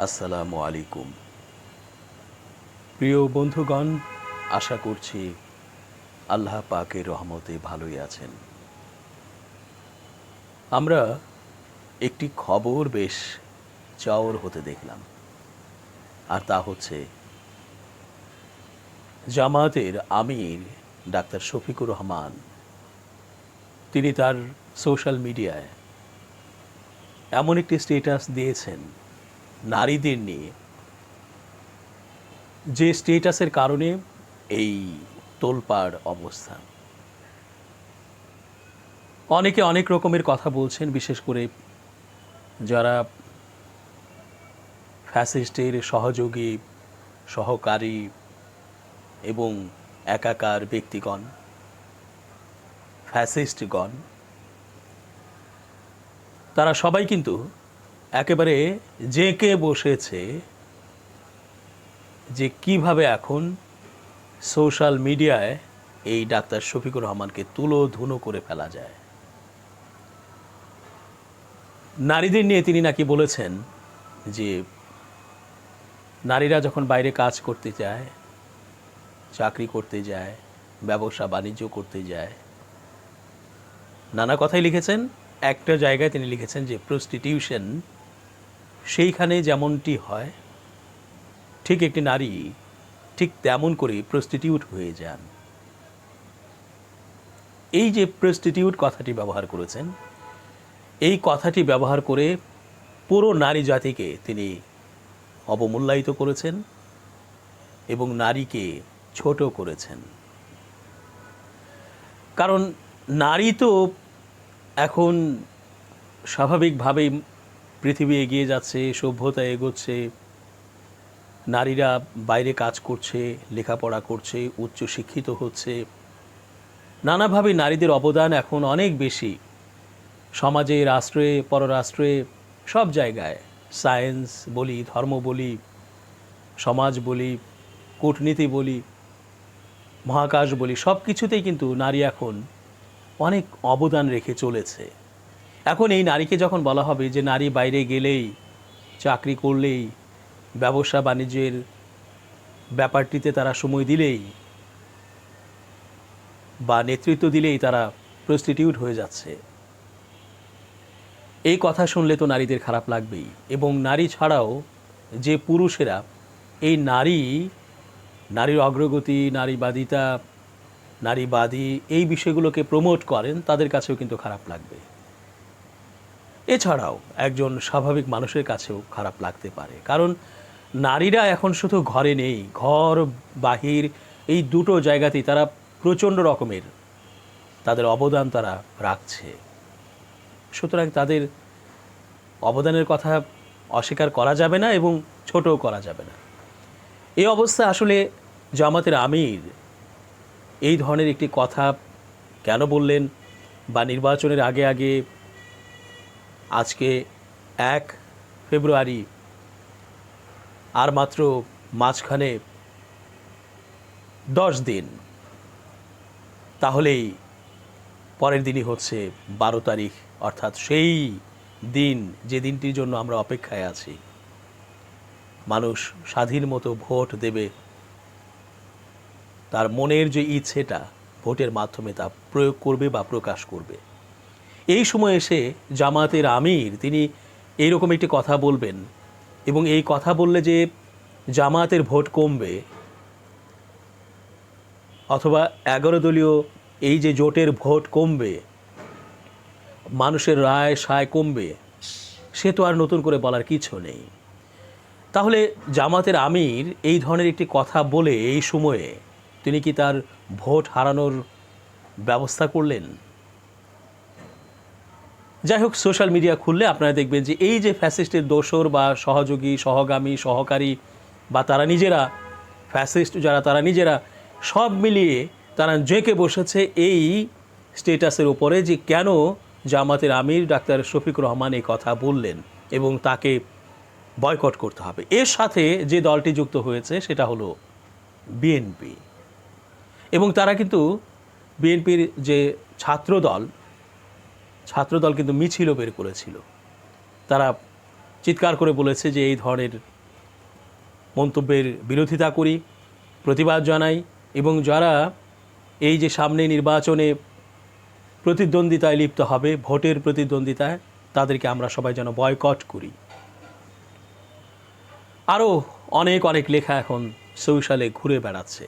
আসসালামু আলাইকুম। প্রিয় বন্ধুগণ, আশা করছি আল্লাহ পাকের রহমতে ভালোই আছেন। আমরা একটি খবর বেশ চাওর হতে দেখলাম, আর তা হচ্ছে জামায়াতের আমির ডাক্তার শফিকুর রহমান তিনি তার সোশ্যাল মিডিয়ায় এমন একটি স্ট্যাটাস দিয়েছেন নারীদের নিয়ে, যে স্ট্যাটাসের কারণে এই তোলপাড় অবস্থা। অনেকে অনেক রকমের কথা বলছেন, বিশেষ করে যারা ফ্যাসিস্টের সহযোগী, সহকারী এবং একাকার ব্যক্তিগণ, ফ্যাসিস্টগণ, তারা সবাই কিন্তু একেবারে জেঁকে বসেছে যে কিভাবে এখন সোশ্যাল মিডিয়ায় এই ডাক্তার শফিকুর রহমানকে তুলোধুনো করে ফেলা যায়। নারীদের নিয়ে তিনি নাকি বলেছেন যে নারীরা যখন বাইরে কাজ করতে যায়, চাকরি করতে যায়, ব্যবসা বাণিজ্য করতে যায়, নানা কথাই লিখেছেন। একটা জায়গায় তিনি লিখেছেন যে প্রস্টিটিউশন সেইখানে যেমনটি হয়, ঠিক একটি নারী ঠিক তেমন করে প্রস্টিটিউট হয়ে যান। এই যে প্রস্টিটিউট কথাটি ব্যবহার করেছেন, এই কথাটি ব্যবহার করে পুরো নারী জাতিকে তিনি অবমূল্যায়িত করেছেন এবং নারীকে ছোট করেছেন। কারণ নারী তো এখন স্বাভাবিকভাবেই পৃথিবী এগিয়ে যাচ্ছে, সভ্যতা এগোচ্ছে, নারীরা বাইরে কাজ করছে, লেখাপড়া করছে, উচ্চশিক্ষিত হচ্ছে, নানাভাবে নারীদের অবদান এখন অনেক বেশি সমাজে, রাষ্ট্রে, পররাষ্ট্রে, সব জায়গায়। সায়েন্স বলি, ধর্ম বলি, সমাজ বলি, কূটনীতি বলি, মহাকাশ বলি, সব কিছুতেই কিন্তু নারী এখন অনেক অবদান রেখে চলেছে। এখন এই নারীকে যখন বলা হবে যে নারী বাইরে গেলেই, চাকরি করলেই, ব্যবসা বাণিজ্যের ব্যাপারটিতে তারা সময় দিলেই বা নেতৃত্ব দিলেই তারা প্রস্টিটিউট হয়ে যাচ্ছে, এই কথা শুনলে তো নারীদের খারাপ লাগবেই। এবং নারী ছাড়াও যে পুরুষেরা এই নারীর অগ্রগতি, নারীবাদিতা, নারীবাদী এই বিষয়গুলোকে প্রমোট করেন, তাদের কাছেও কিন্তু খারাপ লাগবে। এছাড়াও একজন স্বাভাবিক মানুষের কাছেও খারাপ লাগতে পারে, কারণ নারীরা এখন শুধু ঘরে নেই, ঘর বাহির এই দুটো জায়গাতেই তারা প্রচণ্ড রকমের তাদের অবদান তারা রাখছে। সুতরাং তাদের অবদানের কথা অস্বীকার করা যাবে না এবং ছোটও করা যাবে না। এই অবস্থা আসলে জামাতের আমির এই ধরনের একটি কথা কেন বললেন, বা নির্বাচনের আগে আগে আজকে 1 ফেব্রুয়ারি, আর মাত্র মাঝখানে 10 দিন, তাহলেই পরের দিনই হচ্ছে 12 তারিখ, অর্থাৎ সেই দিন যে দিনটির জন্য আমরা অপেক্ষায় আছি। মানুষ স্বাধীন মতো ভোট দেবে, তার মনের যে ইচ্ছেটা ভোটের মাধ্যমে তা প্রয়োগ করবে বা প্রকাশ করবে। এই সময় এসে জামায়াতের আমির তিনি এইরকম একটি কথা বলবেন, এবং এই কথা বললে যে জামায়াতের ভোট কমবে, অথবা 11 দলীয় এই যে জোটের ভোট কমবে, মানুষের রায় সায় কমবে, সে তো আর নতুন করে বলার কিছু নেই। তাহলে জামাতের আমির এই ধরনের একটি কথা বলে এই সময়ে তিনি কি তার ভোট হারানোর ব্যবস্থা করলেন? যাই হোক, সোশ্যাল মিডিয়া খুললে আপনারা দেখবেন যে এই যে ফ্যাসিস্টের দোসর বা সহযোগী, সহগামী, সহকারী, বা তারা নিজেরা ফ্যাসিস্ট যারা, তারা নিজেরা সব মিলিয়ে তারা জেঁকে বসেছে এই স্ট্যাটাসের উপরে যে কেন জামাতের আমির ডাক্তার শফিকুর রহমান এই কথা বললেন এবং তাকে বয়কট করতে হবে। এর সাথে যে দলটি যুক্ত হয়েছে সেটা হলো বিএনপি, এবং তারা কিন্তু বিএনপির যে ছাত্রদল কিন্তু মিছিলও বের করেছিল। তারা চিৎকার করে বলেছে যে এই ধরনের মন্তব্যের বিরোধিতা করি, প্রতিবাদ জানাই, এবং যারা এই যে সামনে নির্বাচনে প্রতিদ্বন্দ্বিতায় লিপ্ত হবে, ভোটের প্রতিদ্বন্দ্বিতায়, তাদেরকে আমরা সবাই যেন বয়কট করি। আরও অনেক অনেক লেখা এখন সোশ্যালে ঘুরে বেড়াচ্ছে।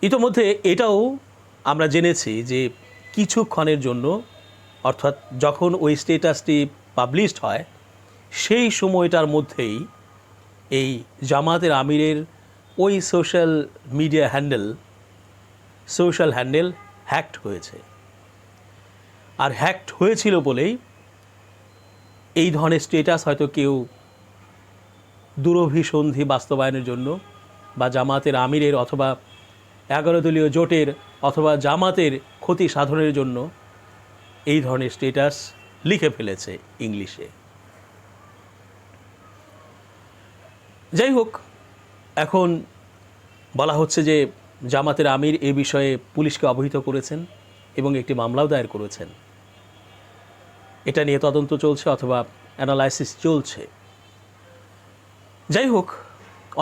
ইতোমধ্যে এটাও আমরা জেনেছি যে কিছুক্ষণের জন্য, অর্থাৎ যখন ওই স্ট্যাটাসটি পাবলিশড হয় সেই সময়টার মধ্যেই এই জামাতের আমিরের ওই সোশ্যাল হ্যান্ডেল হ্যাকড হয়েছে। আর হ্যাকড হয়েছিল বলেই এই ধরনের স্ট্যাটাস হয়তো কেউ দূরভিসন্ধি বাস্তবায়নের জন্য বা জামাতের আমিরের অথবা 11 দলীয় জোটের অথবা জামাতের ক্ষতি সাধনের জন্য এই ধরনের স্ট্যাটাস লিখে ফেলেছে ইংলিশে। যাই হোক, এখন বলা হচ্ছে যে জামাতের আমির এ বিষয়ে পুলিশকে অবহিত করেছেন এবং একটি মামলাও দায়ের করেছেন। এটা নিয়ে তদন্ত চলছে অথবা অ্যানালাইসিস চলছে। যাই হোক,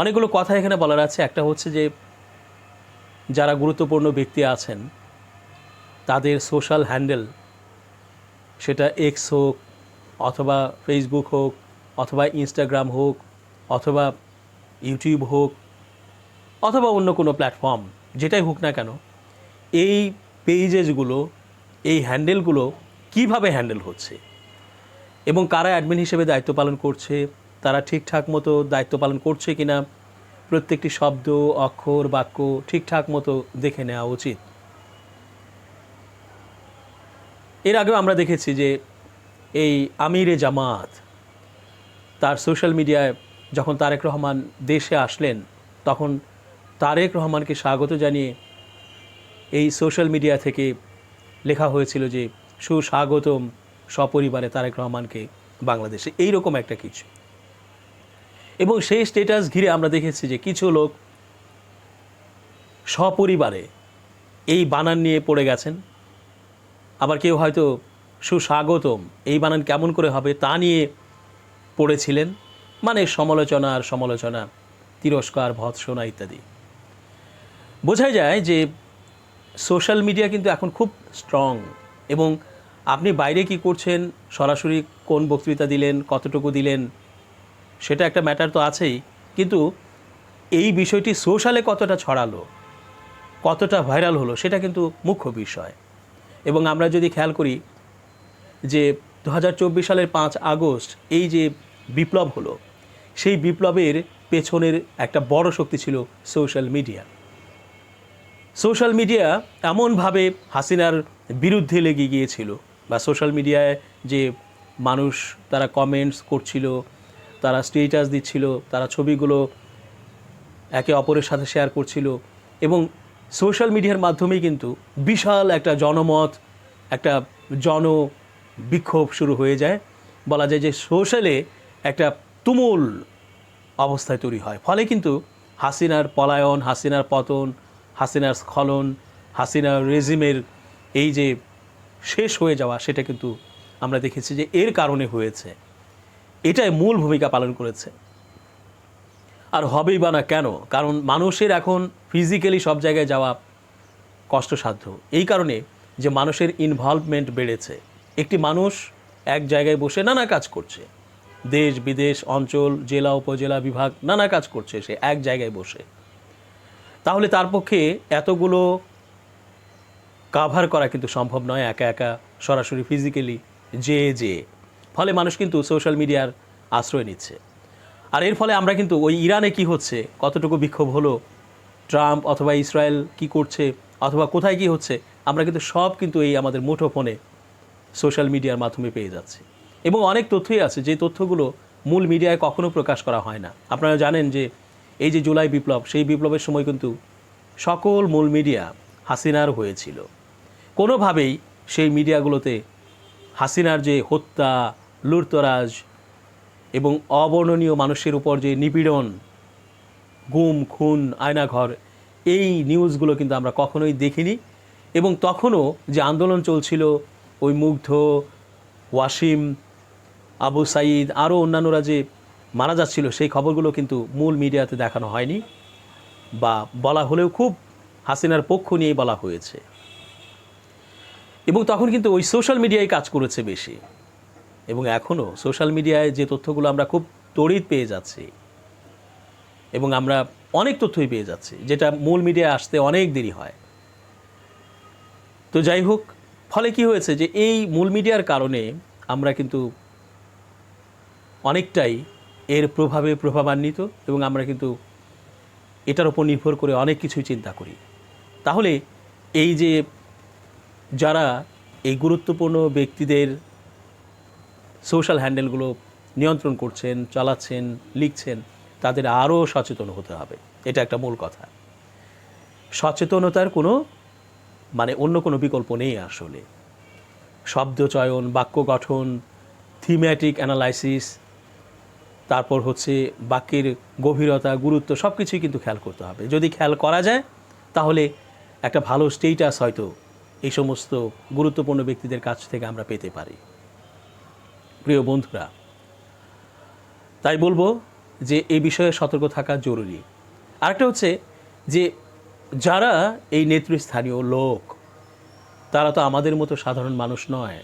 অনেকগুলো কথা এখানে বলার আছে। একটা হচ্ছে যে যারা গুরুত্বপূর্ণ ব্যক্তি আছেন তাদের সোশ্যাল হ্যান্ডেল, সেটা এক্স হোক অথবা ফেসবুক হোক অথবা ইনস্টাগ্রাম হোক অথবা ইউটিউব হোক অথবা অন্য কোনো প্ল্যাটফর্ম, যেটাই হোক না কেন, এই পেজেসগুলো, এই হ্যান্ডেলগুলো কিভাবে হ্যান্ডেল হচ্ছে এবং কারা অ্যাডমিন হিসেবে দায়িত্ব পালন করছে, তারা ঠিকঠাক মতো দায়িত্ব পালন করছে কিনা, প্রত্যেকটি শব্দ, অক্ষর, বাক্য ঠিকঠাক মতো দেখে নেওয়া উচিত। এর আগেও আমরা দেখেছি যে এই আমিরে জামাত তার সোশ্যাল মিডিয়ায় যখন তারেক রহমান দেশে আসলেন তখন তারেক রহমানকে স্বাগত জানিয়ে এই সোশ্যাল মিডিয়া থেকে লেখা হয়েছিল যে সুস্বাগতম সপরিবারে তারেক রহমানকে বাংলাদেশে, এইরকম একটা কিছু। এবং সেই স্ট্যাটাস ঘিরে আমরা দেখেছি যে কিছু লোক সপরিবারে এই বানান নিয়ে পড়ে গেছেন, আবার কেউ হয়তো সুস্বাগতম এই বানান কেমন করে হবে তা নিয়ে পড়েছিলেন। মানে সমালোচনা, তিরস্কার, ভৎসনা ইত্যাদি। বোঝাই যায় যে সোশ্যাল মিডিয়া কিন্তু এখন খুব স্ট্রং, এবং আপনি বাইরে কি করছেন, সরাসরি কোন বক্তৃতা দিলেন, কতটুকু দিলেন, সেটা একটা ম্যাটার তো আছেই, কিন্তু এই বিষয়টি সোশ্যালে কতটা ছড়ালো, কতটা ভাইরাল হলো, সেটা কিন্তু মুখ্য বিষয়। এবং আমরা যদি খেয়াল করি যে 2024 সালের 5 আগস্ট এই যে বিপ্লব হলো, সেই বিপ্লবের পেছনের একটা বড় শক্তি ছিল সোশ্যাল মিডিয়া। সোশ্যাল মিডিয়া এমনভাবে হাসিনার বিরুদ্ধে লেগে গিয়েছিল, বা সোশ্যাল মিডিয়ায় যে মানুষ তারা কমেন্টস করছিল, তারা স্ট্যাটাস দিচ্ছিল, তারা ছবিগুলো একে অপরের সাথে শেয়ার করছিল, এবং সোশ্যাল মিডিয়ার মাধ্যমেই কিন্তু বিশাল একটা জনমত, একটা বিক্ষোভ শুরু হয়ে যায়। বলা যায় যে সোশ্যালে একটা তুমুল অবস্থায় তৈরি হয়। ফলে কিন্তু হাসিনার পলায়ন, হাসিনার পতন, হাসিনার স্খলন, হাসিনার রেজিমের এই যে শেষ হয়ে যাওয়া, সেটা কিন্তু আমরা দেখেছি যে এর কারণে হয়েছে। এটাই মূল ভূমিকা পালন করেছে। আর হবেই বা না কেন? কারণ মানুষের এখন ফিজিক্যালি সব জায়গায় যাওয়া কষ্টসাধ্য, এই কারণে যে মানুষের ইনভলভমেন্ট বেড়েছে। একটি মানুষ এক জায়গায় বসে নানা কাজ করছে, দেশ বিদেশ, অঞ্চল, জেলা, উপজেলা, বিভাগ, নানা কাজ করছে সে এক জায়গায় বসে। তাহলে তার পক্ষে এতগুলো কাভার করা কিন্তু সম্ভব নয় একা একা, সরাসরি ফিজিক্যালি যে। ফলে মানুষ কিন্তু সোশ্যাল মিডিয়ার আশ্রয় নিচ্ছে। আর এর ফলে আমরা কিন্তু ওই ইরানে কি হচ্ছে, কতটুকু বিক্ষোভ হলো, ট্রাম্প অথবা ইসরায়েল কি করছে, অথবা কোথায় কি হচ্ছে, আমরা কিন্তু সব কিন্তু এই আমাদের মুঠোফোনে সোশ্যাল মিডিয়ার মাধ্যমে পেয়ে যাচ্ছি। এবং অনেক তথ্যই আছে যে তথ্যগুলো মূল মিডিয়ায় কখনো প্রকাশ করা হয় না। আপনারা জানেন যে এই যে জুলাই বিপ্লব, সেই বিপ্লবের সময় কিন্তু সকল মূল মিডিয়া হাসিনার হয়েছিল। কোনোভাবেই সেই মিডিয়াগুলোতে হাসিনার যে হত্যা, লুটতরাজ এবং অবর্ণনীয় মানুষের উপর যে নিপীড়ন, গুম, খুন, আয়নাঘর, এই নিউজগুলো কিন্তু আমরা কখনোই দেখিনি। এবং তখনও যে আন্দোলন চলছিল, ওই মুগ্ধ, ওয়াসিম আবু সাঈদ আরও অন্যান্যরা যে মারা যাচ্ছিল সেই খবরগুলো কিন্তু মূল মিডিয়াতে দেখানো হয়নি, বা বলা হলেও খুব হাসিনার পক্ষ নিয়েই বলা হয়েছে। এবং তখন কিন্তু ওই সোশ্যাল মিডিয়ায় কাজ করেছে বেশি, এবং এখনও সোশ্যাল মিডিয়ায় যে তথ্যগুলো আমরা খুব তড়িৎ পেয়ে যাচ্ছি, এবং আমরা অনেক তথ্যই পেয়ে যাচ্ছি যেটা মূল মিডিয়ায় আসতে অনেক দেরি হয়। তো যাই হোক, ফলে কি হয়েছে যে এই মূল মিডিয়ার কারণে আমরা কিন্তু অনেকটাই এর প্রভাবে প্রভাবান্বিত, এবং আমরা কিন্তু এটার উপর নির্ভর করে অনেক কিছুই চিন্তা করি। তাহলে এই যে যারা এই গুরুত্বপূর্ণ ব্যক্তিদের সোশ্যাল হ্যান্ডেলগুলো নিয়ন্ত্রণ করছেন, চালাচ্ছেন, লিখছেন, তাদের আরও সচেতন হতে হবে। এটা একটা মূল কথা। সচেতনতার কোনো অন্য কোনো বিকল্প নেই আসলে। শব্দচয়ন, বাক্য গঠন, থিম্যাটিক অ্যানালাইসিস, তারপর হচ্ছে বাক্যের গভীরতা, গুরুত্ব, সব কিছুই কিন্তু খেয়াল করতে হবে। যদি খেয়াল করা যায় তাহলে একটা ভালো স্টেটাস হয়তো এই সমস্ত গুরুত্বপূর্ণ ব্যক্তিদের কাছ থেকে আমরা পেতে পারি। প্রিয় বন্ধুরা, তাই বলবো যে এই বিষয়ে সতর্ক থাকা জরুরি। আরেকটা হচ্ছে যে যারা এই নেতৃস্থানীয় লোক, তারা তো আমাদের মতো সাধারণ মানুষ নয়,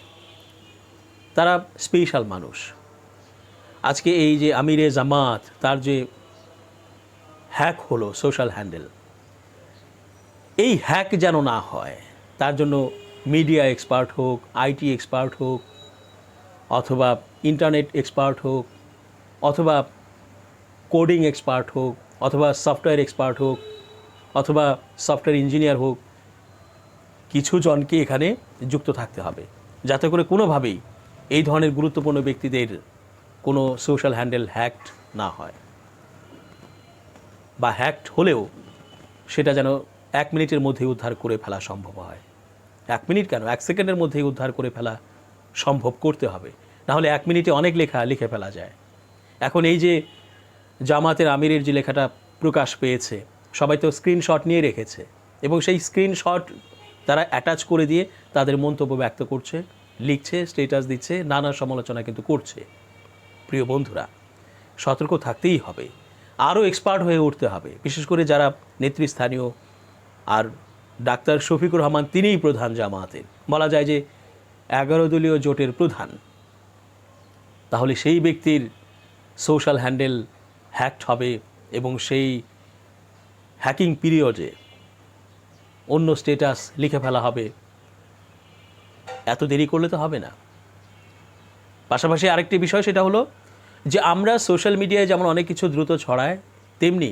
তারা স্পেশাল মানুষ। আজকে এই যে আমিরে জামাত, তার যে হ্যাক হলো সোশ্যাল হ্যান্ডেল, এই হ্যাক যেন না হয় তার জন্য মিডিয়া এক্সপার্ট হোক, আইটি এক্সপার্ট হোক, অথবা ইন্টারনেট এক্সপার্ট হোক, অথবা কোডিং এক্সপার্ট হোক, অথবা সফটওয়্যার এক্সপার্ট হোক, অথবা সফটওয়্যার ইঞ্জিনিয়ার হোক, কিছু জনকে এখানে যুক্ত থাকতে হবে, যাতে করে কোনোভাবেই এই ধরনের গুরুত্বপূর্ণ ব্যক্তিদের কোনো সোশ্যাল হ্যান্ডেল হ্যাকড না হয়, বা হ্যাকড হলেও সেটা যেন 1 মিনিটের মধ্যেই উদ্ধার করে ফেলা সম্ভব হয়। 1 মিনিট কেন, 1 সেকেন্ডের মধ্যেই উদ্ধার করে ফেলা সম্ভব করতে হবে, নাহলে 1 মিনিটে অনেক লেখা লিখে ফেলা যায়। এখন এই যে জামাতের আমিরের যে লেখাটা প্রকাশ পেয়েছে, সবাই তো স্ক্রিনশট নিয়ে রেখেছে, এবং সেই স্ক্রিনশট তারা অ্যাটাচ করে দিয়ে তাদের মন্তব্য ব্যক্ত করছে, লিখছে, স্ট্যাটাস দিচ্ছে, নানা সমালোচনা কিন্তু করছে। প্রিয় বন্ধুরা, সতর্ক থাকতেই হবে, আরও এক্সপার্ট হয়ে উঠতে হবে, বিশেষ করে যারা নেতৃস্থানীয়। আর ডাক্তার শফিকুর রহমান তিনিই প্রধান জামায়াতের, বলা যায় যে 11 দলীয় জোটের প্রধান। তাহলে সেই ব্যক্তির সোশ্যাল হ্যান্ডেল হ্যাকড হবে, এবং সেই হ্যাকিং পিরিয়ডে অন্য স্ট্যাটাস লিখে ফেলা হবে। এত দেরি করলে তো হবে না। পাশাপাশি আরেকটি বিষয়, সেটা হলো যে আমরা সোশ্যাল মিডিয়ায় যেমন অনেক কিছু দ্রুত ছড়ায়, তেমনি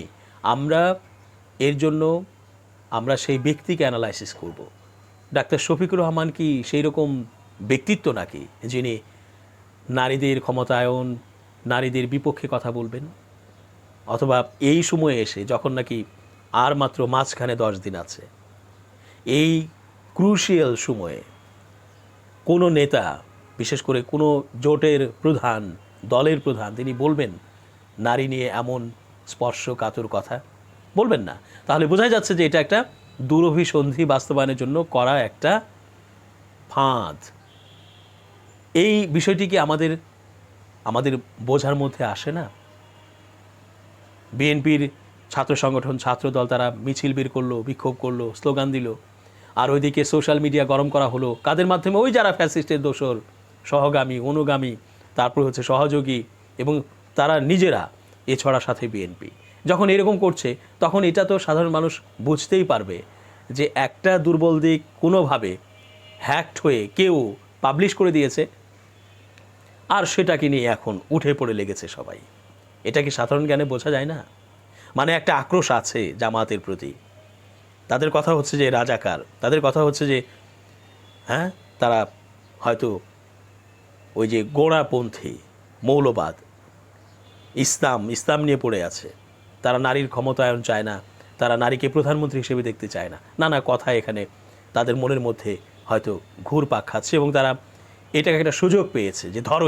আমরা এর জন্য আমরা সেই ব্যক্তিকে অ্যানালাইসিস করব। ডাক্তার শফিকুর রহমান কি সেই রকম ব্যক্তিত্ব নাকি যিনি নারীদের ক্ষমতায়ন, নারীদের বিপক্ষে কথা বলবেন? অথবা এই সময়ে এসে, যখন নাকি আর মাত্র মাঝখানে 10 দিন আছে, এই ক্রুশিয়াল সময়ে কোনো নেতা, বিশেষ করে কোনো জোটের প্রধান, দলের প্রধান, তিনি বলবেন নারী নিয়ে এমন স্পর্শকাতর কথা? বলবেন না। তাহলে বোঝাই যাচ্ছে যে এটা একটা দুরভিসন্ধি বাস্তবায়নের জন্য করা একটা ফাঁদ। এই বিষয়টি কি আমাদের বোঝার মধ্যে আসে না? বিএনপির ছাত্র সংগঠন, ছাত্রদল, তারা মিছিল বের করলো, বিক্ষোভ করলো, স্লোগান দিল, আর ওইদিকে সোশ্যাল মিডিয়া গরম করা হলো কাদের মাধ্যমে? ওই যারা ফ্যাসিস্টের দোসর, সহগামী, অনুগামী, তারপর হচ্ছে সহযোগী, এবং তারা নিজেরা এছাড়া সাথে বিএনপি। যখন এরকম করছে, তখন এটা তো সাধারণ মানুষ বুঝতেই পারবে যে একটা দুর্বল দিক কোনোভাবে হ্যাকড হয়ে কেউ পাবলিশ করে দিয়েছে, আর সেটাকে নিয়ে এখন উঠে পড়ে লেগেছে সবাই। এটা কি সাধারণ জ্ঞানে বোঝা যায় না? একটা আক্রোশ আছে জামাতের প্রতি। তাদের কথা হচ্ছে যে রাজাকার, তাদের কথা হচ্ছে যে তারা হয়তো ওই যে গোড়াপন্থী মৌলবাদ, ইসলাম নিয়ে পড়ে আছে। তারা নারীর ক্ষমতায়ন চায় না, তারা নারীকে প্রধানমন্ত্রী হিসেবে দেখতে চায় না, নানা কথা এখানে তাদের মনের মধ্যে হয়তো ঘুরপাক খাচ্ছে, এবং তারা এটাকে একটা সুযোগ পেয়েছে যে ধরো,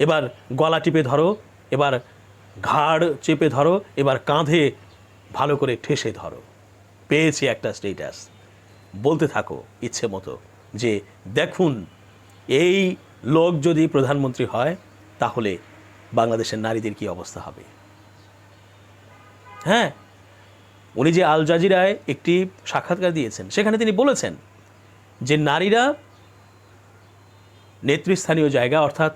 এবার গলা টিপে ধরো, এবার ঘাড় চেপে ধরো, এবার কাঁধে ভালো করে ঠেসে ধরো। পেয়েছি একটা স্টেটাস, বলতে থাকো ইচ্ছে মতো যে দেখুন, এই লোক যদি প্রধানমন্ত্রী হয় তাহলে বাংলাদেশের নারীদের কি অবস্থা হবে? হ্যাঁ, উনি যে আল জাজিরায় একটি সাক্ষাৎকার দিয়েছেন, সেখানে তিনি বলেছেন যে নারীরা নেতৃস্থানীয় জায়গা অর্থাৎ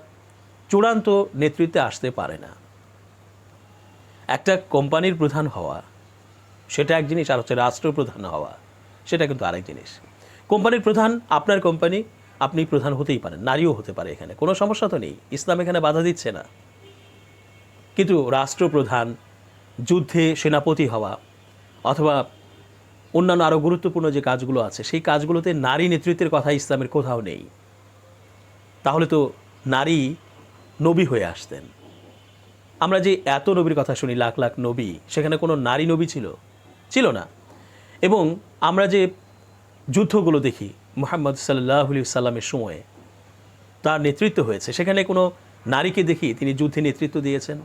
চূড়ান্ত নেতৃত্বে আসতে পারে না। একটা কোম্পানির প্রধান হওয়া সেটা এক জিনিস, আর হচ্ছে রাষ্ট্রপ্রধান হওয়া সেটা কিন্তু আরেক জিনিস। কোম্পানির প্রধান, আপনার কোম্পানি, আপনি প্রধান হতেই পারেন, নারীও হতে পারে, এখানে কোনো সমস্যা তো নেই, ইসলাম এখানে বাধা দিচ্ছে না। কিন্তু রাষ্ট্রপ্রধান, যুদ্ধে সেনাপতি হওয়া অথবা অন্যান্য আরও গুরুত্বপূর্ণ যে কাজগুলো আছে সেই কাজগুলোতে নারী নেতৃত্বের কথা ইসলামের কোথাও নেই। তাহলে তো নারী নবী হয়ে আসতেন। আমরা যে এত নবীর কথা শুনি, লাখ লাখ নবী, সেখানে কোনো নারী নবী ছিল না। এবং আমরা যে যুদ্ধগুলো দেখি মুহাম্মদ সাল্লাল্লাহু আলাইহি সাল্লামের সময়ে তার নেতৃত্ব হয়েছে, সেখানে কোনো নারীকে দেখি তিনি যুদ্ধে নেতৃত্ব দিয়েছেন?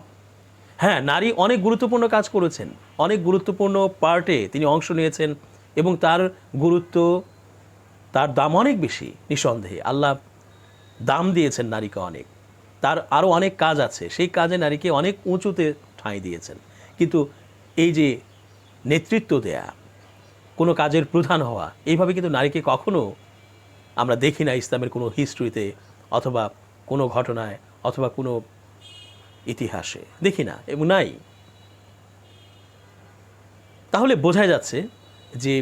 হ্যাঁ, নারী অনেক গুরুত্বপূর্ণ কাজ করেছেন, অনেক গুরুত্বপূর্ণ পার্টে তিনি অংশ নিয়েছেন এবং তার গুরুত্ব, তার দাম অনেক বেশি। নিঃসন্দেহে আল্লাহ দাম দিয়েছেন নারীকে অনেক, তার আরও অনেক কাজ আছে, সেই কাজে নারীকে অনেক উঁচুতে ঠাঁই দিয়েছেন। কিন্তু এই যে নেতৃত্ব দেয়া, কোনো কাজের প্রধান হওয়া, এইভাবে কিন্তু নারীকে কখনো আমরা দেখি না ইসলামের কোনো হিস্ট্রিতে অথবা কোনো ঘটনায় অথবা কোনো ইতিহাসে দেখি না, এবং নাই। তাহলে বোঝা যাচ্ছে যে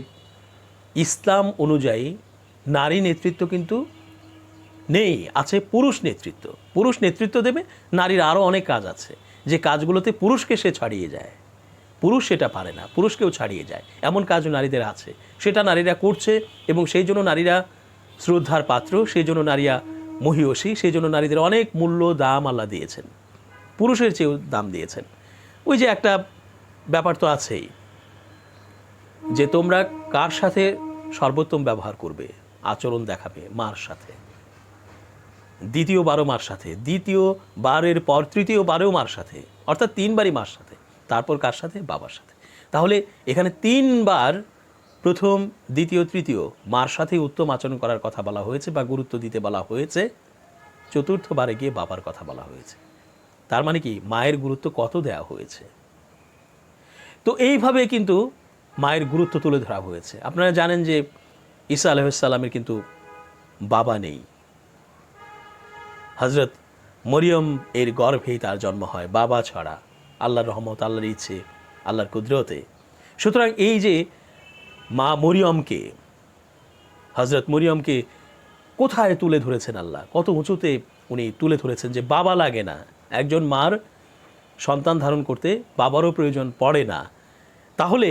ইসলাম অনুযায়ী নারী নেতৃত্ব কিন্তু নেই, আছে পুরুষ নেতৃত্ব। পুরুষ নেতৃত্ব দেবে, নারীর আরও অনেক কাজ আছে যে কাজগুলোতে পুরুষকে সে ছাড়িয়ে যায়, পুরুষ সেটা পারে না, পুরুষকেও ছাড়িয়ে যায়, এমন কাজও নারীদের আছে, সেটা নারীরা করছে এবং সেই জন্য নারীরা শ্রদ্ধার পাত্র, সেই জন্য নারীরা মহিয়সী, সেই জন্য নারীদের অনেক মূল্য দাম আল্লাহ দিয়েছেন, পুরুষের চেয়েও দাম দিয়েছেন। ওই যে একটা ব্যাপার তো আছেই যে তোমরা কার সাথে সর্বোত্তম ব্যবহার করবে, আচরণ দেখাবে মার সাথে, দ্বিতীয়বারও মার সাথে, দ্বিতীয়বারের পর তৃতীয়বারেও মার সাথে, অর্থাৎ 3 বারই মার সাথে, তারপর কার সাথে? বাবার সাথে। তাহলে এখানে 3 বার, প্রথম, দ্বিতীয়, তৃতীয় মার সাথেই উত্তম আচরণ করার কথা বলা হয়েছে বা গুরুত্ব দিতে বলা হয়েছে, চতুর্থবারে গিয়ে বাবার কথা বলা হয়েছে। তার মানে কি মায়ের গুরুত্ব কত দেওয়া হয়েছে। তো এইভাবে কিন্তু মায়ের গুরুত্ব তুলে ধরা হয়েছে। আপনারা জানেন যে ঈসা আলাইহিস সালামের কিন্তু বাবা নেই, হযরত মরিয়ম এর গর্ভেই তার জন্ম হয় বাবা ছাড়া, আল্লাহর রহমত, আল্লাহর ইচ্ছে, আল্লাহর কুদরতে। সুতরাং এই যে মা মরিয়মকে, হযরত মরিয়মকে কোথায় তুলে ধরেছেন আল্লাহ, কত উঁচুতে উনি তুলে ধরেছেন যে বাবা লাগে না, একজন মার সন্তান ধারণ করতে বাবারও প্রয়োজন পড়ে না। তাহলে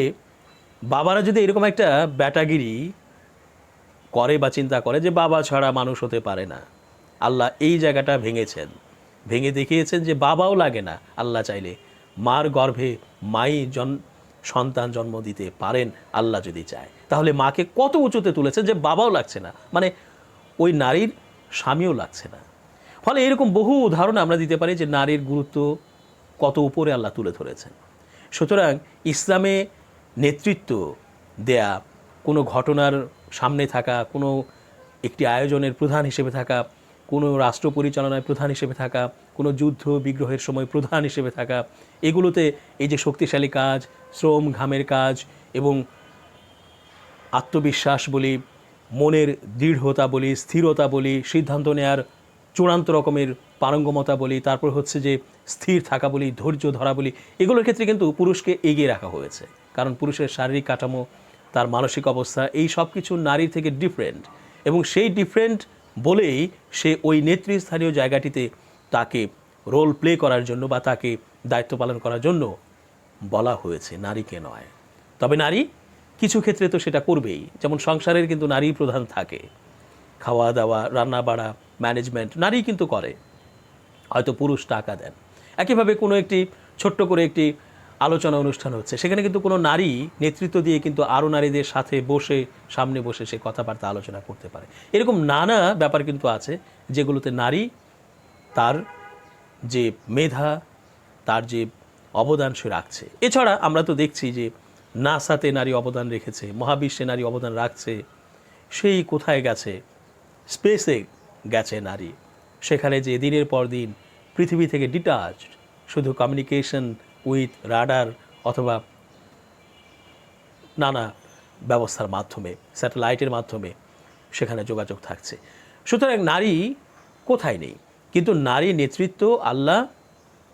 বাবারা যদি এরকম একটা ব্যাটাগিরি করে বা চিন্তা করে যে বাবা ছাড়া মানুষ হতে পারে না, আল্লাহ এই জায়গাটা ভেঙেছেন, ভেঙে দেখিয়েছেন যে বাবাও লাগে না, আল্লাহ চাইলে মার গর্ভে মাই সন্তান জন্ম দিতে পারেন আল্লাহ যদি চায়। তাহলে মাকে কত উঁচুতে তুলেছেন যে বাবাও লাগছে না, মানে ওই নারীর স্বামীও লাগছে না। ফলে এরকম বহু উদাহরণ আমরা দিতে পারি যে নারীর গুরুত্ব কত উপরে আল্লাহ তুলে ধরেছেন। সুতরাং ইসলামে নেতৃত্ব দেয়া, কোনো ঘটনার সামনে থাকা, কোনো একটি আয়োজনের প্রধান হিসেবে থাকা, কোনো রাষ্ট্র পরিচালনায় প্রধান হিসেবে থাকা, কোনো যুদ্ধ বিগ্রহের সময় প্রধান হিসেবে থাকা, এগুলোতে এই যে শক্তিশালী কাজ, শ্রম ঘামের কাজ এবং আত্মবিশ্বাস বলি, মনের দৃঢ়তা বলি, স্থিরতা বলি, সিদ্ধান্ত নেয়ার চূড়ান্ত রকমের পারঙ্গমতা বলি, তারপর হচ্ছে যে স্থির থাকা বলি, ধৈর্য ধরা বলি, এগুলোর ক্ষেত্রে কিন্তু পুরুষকে এগিয়ে রাখা হয়েছে। কারণ পুরুষের শারীরিক কাঠামো, তার মানসিক অবস্থা, এই সব কিছু নারীর থেকে ডিফারেন্ট, এবং সেই ডিফারেন্ট বলেই সে ওই নেতৃস্থানীয় জায়গাটিতে তাকে রোল প্লে করার জন্য বা তাকে দায়িত্ব পালন করার জন্য বলা হয়েছে, নারীকে নয়। তবে নারী কিছু ক্ষেত্রে তো সেটা করবেই, যেমন সংসারের কিন্তু নারী প্রধান থাকে, খাওয়া দাওয়া, রান্না বাড়া, ম্যানেজমেন্ট নারী কিন্তু করে, হয়তো পুরুষ টাকা দেন। একইভাবে কোনো একটি ছোট্ট করে একটি আলোচনা অনুষ্ঠান হচ্ছে, সেখানে কিন্তু কোনো নারী নেতৃত্ব দিয়ে কিন্তু আরও নারীদের সাথে বসে, সামনে বসে সে কথাবার্তা আলোচনা করতে পারে। এরকম নানা ব্যাপার কিন্তু আছে যেগুলোতে নারী তার যে মেধা, তার যে অবদান সে রাখছে। এছাড়া আমরা তো দেখছি যে নাসাতে নারী অবদান রেখেছে, মহাবিশ্বে নারী অবদান রাখছে, সেই কোথায় গেছে, স্পেসে গেছে নারী, সেখানে যে দিনের পর দিন পৃথিবী থেকে ডিটাচড, শুধু কমিউনিকেশন উইথ রাডার অথবা নানা ব্যবস্থার মাধ্যমে, স্যাটেলাইটের মাধ্যমে সেখানে যোগাযোগ থাকছে। সুতরাং নারী কোথায় নেই, কিন্তু নারী নেতৃত্ব আল্লাহ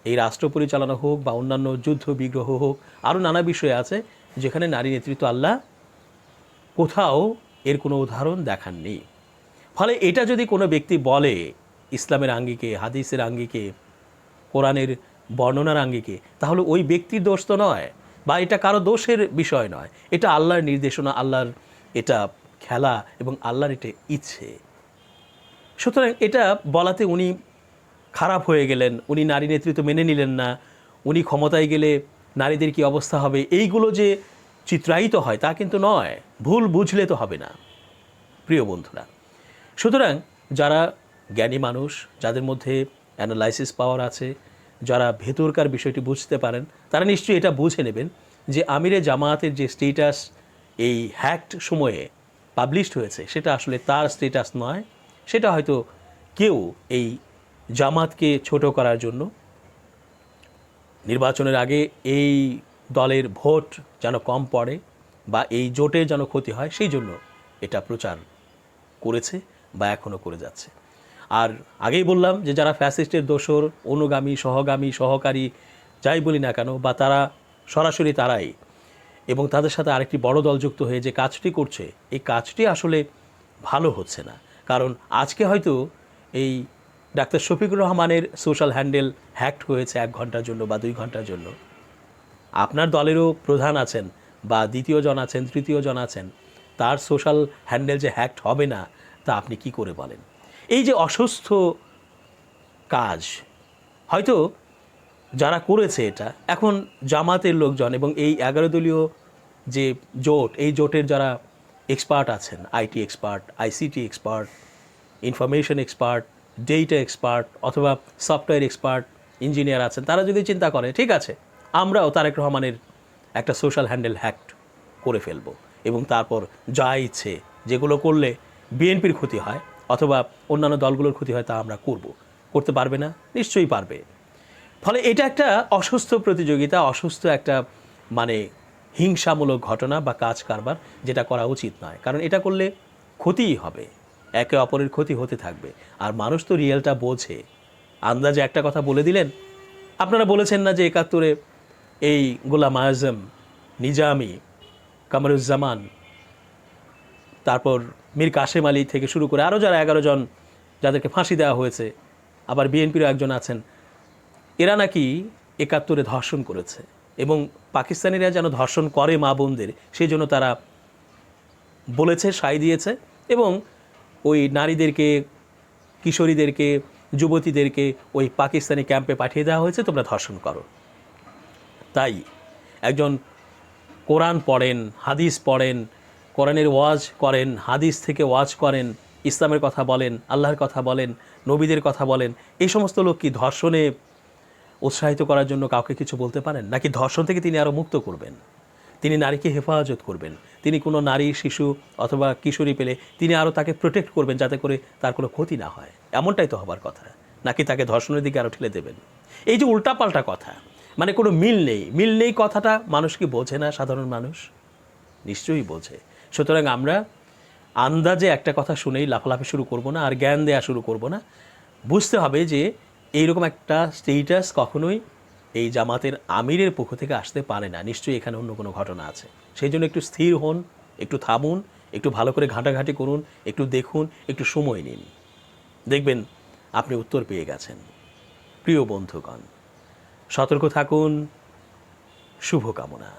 এই রাষ্ট্র পরিচালনা হোক বা অন্যান্য যুদ্ধ বিগ্রহ হোক, আরও নানা বিষয় আছে যেখানে নারী নেতৃত্ব আল্লাহ কোথাও এর কোনো উদাহরণ দেখাননি। ফলে এটা যদি কোনো ব্যক্তি বলে ইসলামের আঙ্গিকে, হাদিসের আঙ্গিকে, কোরআনের বর্ণনার আঙ্গিকে, তাহলে ওই ব্যক্তির দোষ তো নয়, বা এটা কারো দোষের বিষয় নয়, এটা আল্লাহর নির্দেশনা, আল্লাহর এটা খেলা এবং আল্লাহর এটা ইচ্ছে। সুতরাং এটা বলাতে উনি খারাপ হয়ে গেলেন, উনি নারী নেতৃত্ব মেনে নিলেন না, উনি ক্ষমতায় গেলে নারীদের কী অবস্থা হবে, এইগুলো যে চিত্রায়িত হয় তা কিন্তু নয়। ভুল বুঝলে তো হবে না প্রিয় বন্ধুরা। সুতরাং যারা জ্ঞানী মানুষ, যাদের মধ্যে অ্যানালাইসিস পাওয়ার আছে, যারা ভেতরকার বিষয়টি বুঝতে পারেন, তারা নিশ্চয়ই এটা বুঝে নেবেন যে আমিরে জামায়াতের যে স্টেটাস এই হ্যাকড সময়ে পাবলিশড হয়েছে সেটা আসলে তার স্টেটাস নয়। সেটা হয়তো কেউ এই জামাতকে ছোট করার জন্য, নির্বাচনের আগে এই দলের ভোট যেন কম পড়ে বা এই জোটের যেন ক্ষতি হয়, সেই জন্য এটা প্রচার করেছে বা এখনও করে যাচ্ছে। আর আগেই বললাম যে যারা ফ্যাসিস্টের দোসর, অনুগামী, সহগামী, সহকারী, যাই বলি না কেন, বা তারা সরাসরি তারাই, এবং তাদের সাথে আরেকটি বড় দল যুক্ত হয়ে যে কাজটি করছে, এই কাজটি আসলে ভালো হচ্ছে না। কারণ আজকে হয়তো এই ডাক্তার শফিকুর রহমানের সোশ্যাল হ্যান্ডেল হ্যাকড হয়েছে 1 ঘন্টার জন্য বা 2 ঘন্টার জন্য, আপনার দলেরও প্রধান আছেন বা দ্বিতীয় জন আছেন, তৃতীয় জন আছেন, তার সোশ্যাল হ্যান্ডেল যে হ্যাকড হবে না তা আপনি কি করে বলেন? এই যে অসুস্থ কাজ, হয়তো যারা করেছে এটা, এখন জামাতের লোকজন এবং এই 11 দলীয় যে জোট, এই জোটের যারা এক্সপার্ট আছেন, IT expert, ICT expert, information expert, data expert অথবা সফটওয়্যার এক্সপার্ট, ইঞ্জিনিয়ার আছেন, তারা যদি চিন্তা করে ঠিক আছে আমরাও তারেক রহমানের একটা সোশ্যাল হ্যান্ডেল হ্যাকড করে ফেলব এবং তারপর যা ইচ্ছে, যেগুলো করলে বিএনপির ক্ষতি হয় অথবা অন্যান্য দলগুলোর ক্ষতি হয় তা আমরা করতে পারবে না? নিশ্চয়ই পারবে। ফলে এটা একটা অসুস্থ প্রতিযোগিতা, অসুস্থ একটা মানে হিংসামূলক ঘটনা বা কাজ কারবার, যেটা করা উচিত নয়। কারণ এটা করলে ক্ষতিই হবে, একে অপরের ক্ষতি হতে থাকবে। আর মানুষ তো রিয়েলটা বোঝে। আন্দাজে একটা কথা বলে দিলেন, আপনারা বলেছেন না যে 71-এ এই গোলাম আজম, নিজামি, কামরুজ্জামান, তারপর মীর কাশেম আলী থেকে শুরু করে আরও যারা 11 জন যাদেরকে ফাঁসি দেওয়া হয়েছে, আবার বিএনপিরও একজন আছেন, এরা নাকি 71-এ ধর্ষণ করেছে এবং পাকিস্তানিরা যেন ধর্ষণ করে মা বোনদের, সেই জন্য তারা বলেছে, সায় দিয়েছে এবং ওই নারীদেরকে, কিশোরীদেরকে, যুবতীদেরকে ওই পাকিস্তানি ক্যাম্পে পাঠিয়ে দেওয়া হয়েছে, তোমরা ধর্ষণ করো। তাই একজন কোরআন পড়েন, হাদিস পড়েন, কোরআনের ওয়াজ করেন, হাদিস থেকে ওয়াজ করেন, ইসলামের কথা বলেন, আল্লাহর কথা বলেন, নবীদের কথা বলেন, এই সমস্ত লোক কি ধর্ষণে উৎসাহিত করার জন্য কাউকে কিছু বলতে পারেন? নাকি ধর্ষণ থেকে তিনি আরও মুক্ত করবেন, তিনি নারীকে হেফাজত করবেন, তিনি কোনো নারী, শিশু অথবা কিশোরী পেলে তিনি আরও তাকে প্রোটেক্ট করবেন যাতে করে তার কোনো ক্ষতি না হয়? এমনটাই তো হবার কথা, নাকি তাকে ধর্ষণের দিকে আরও ঠেলে দেবেন? এই যে উল্টাপাল্টা কথা, মানে কোনো মিল নেই কথাটা মানুষ কি বোঝে না? সাধারণ মানুষ নিশ্চয়ই বোঝে। সুতরাং আমরা আন্দাজে একটা কথা শুনেই লাফালাফি শুরু করব না, আর জ্ঞান দেয়া শুরু করব না। বুঝতে হবে যে এইরকম একটা স্টেটাস কখনোই এই জামাতের আমিরের পক্ষ থেকে আসতে পারে না। নিশ্চয়ই এখানে অন্য কোনো ঘটনা আছে। সেই জন্য একটু স্থির হন, একটু থামুন, একটু ভালো করে ঘাঁটাঘাঁটি করুন, একটু দেখুন, একটু সময় নিন, দেখবেন আপনি উত্তর পেয়ে গেছেন। প্রিয় বন্ধুগণ, সতর্ক থাকুন, শুভকামনা।